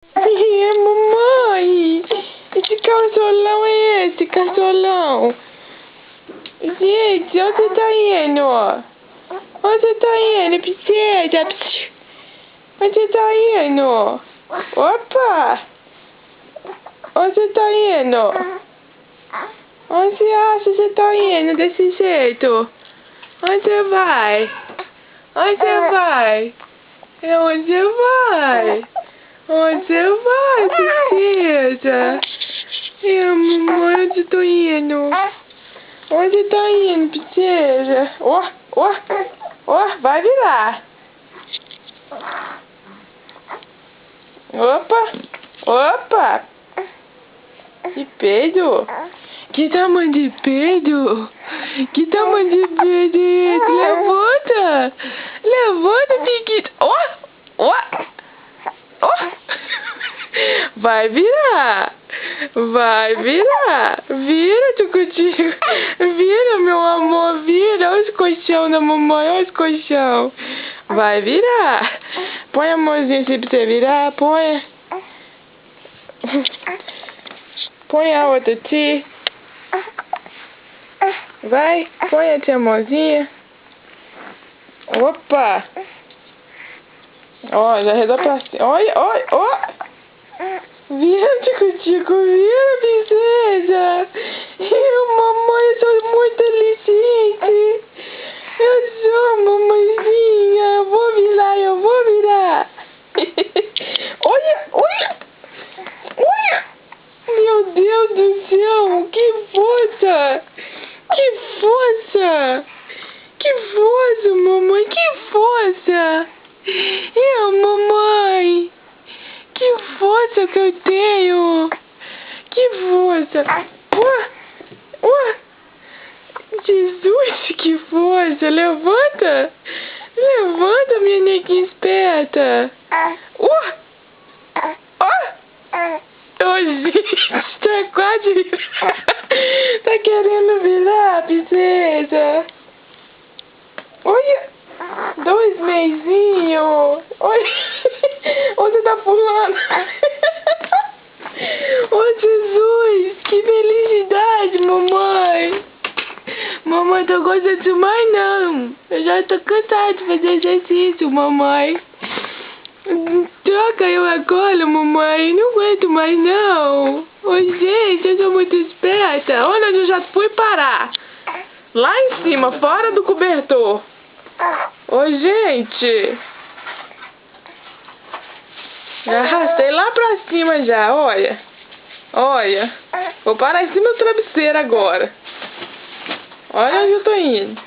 Ai, mamãe! Esse caçolão é esse, caçolão? Gente, onde você tá indo? Onde você tá indo, princesa? Onde você tá indo? Opa! Onde você tá indo? Onde você acha que você tá indo desse jeito? Onde você vai? Onde você vai? Onde você vai? Onde você vai, princesa? Mamãe, onde eu tô indo? Onde você tá indo, princesa? Vai virar. Opa. Que peido? Que tamanho de peido? Que tamanho de peido é esse? Levanta, Piquito. Vai virar. Vira, Tucutinho. Vira, meu amor, vira. Olha os colchão da mamãe, olha os colchão. Vai virar. Põe a mãozinha assim pra você virar, põe. Põe a outra tia. Vai, põe a tia mãozinha. Opa. Ó, já redou pra cima. Olha. Vira, Tico-Tico, vira, princesa. Mamãe, eu sou muito inteligente. Eu sou, mamãezinha. Eu vou virar. Olha. Meu Deus do céu, que força. Que força, mamãe, que força. Mamãe. Que força que eu tenho! Que força! Jesus, que força! Levanta, minha neguinha esperta! Gente, tá quase... Tá querendo virar, princesa? Olha! 2 mesinhos! Olha! Onde tá pulando? Oh, Jesus! Que felicidade, mamãe! Mamãe, tô gostando de mais não. Eu já tô cansada de fazer exercício, mamãe. Troca eu agora, mamãe. Não aguento mais não. Oh, gente, eu sou muito esperta. Olha onde eu já fui parar. Lá em cima, fora do cobertor. Ô, gente. Já arrastei lá pra cima já, olha. Vou parar em cima do travesseiro agora. Olha onde eu tô indo.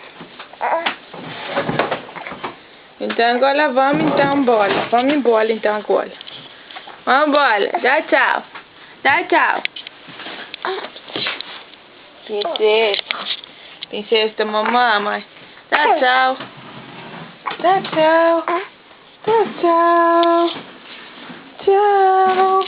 Então agora vamos então embora. Vamos embora então agora. Vamos embora. Dá tchau. Princesa da mamãe. Dá tchau. Tchau.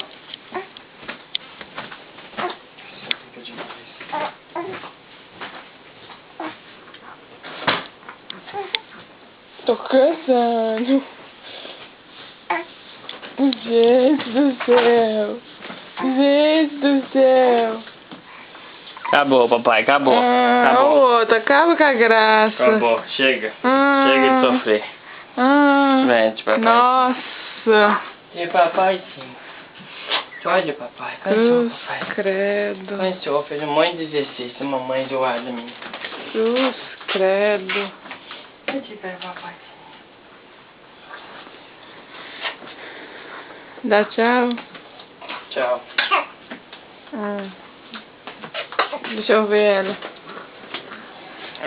Tô cansando. Gente do céu. Acabou, papai, acabou. Outra, acaba com a graça. Acabou, chega. Chega de sofrer. Vem, papai. Nossa. E papaizinho. Olha, papai. Cansou, papai. Credo. Cansou, fez um monte de exercício. Mamãe zoada minha. Cruz, credo. Pode ver, papai. Dá tchau. Tchau. Deixa eu ver ela.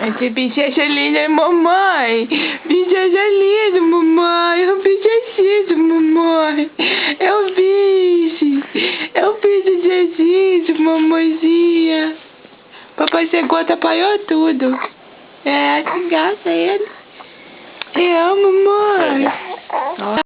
Esse princesa linda, mamãe. Princesa linda, mamãe. Eu fiz exercício, mamãe. Eu fiz exercício, mamãezinha. Papai chegou, atrapalhou tudo. Que graça ele. Eu amo, mamãe.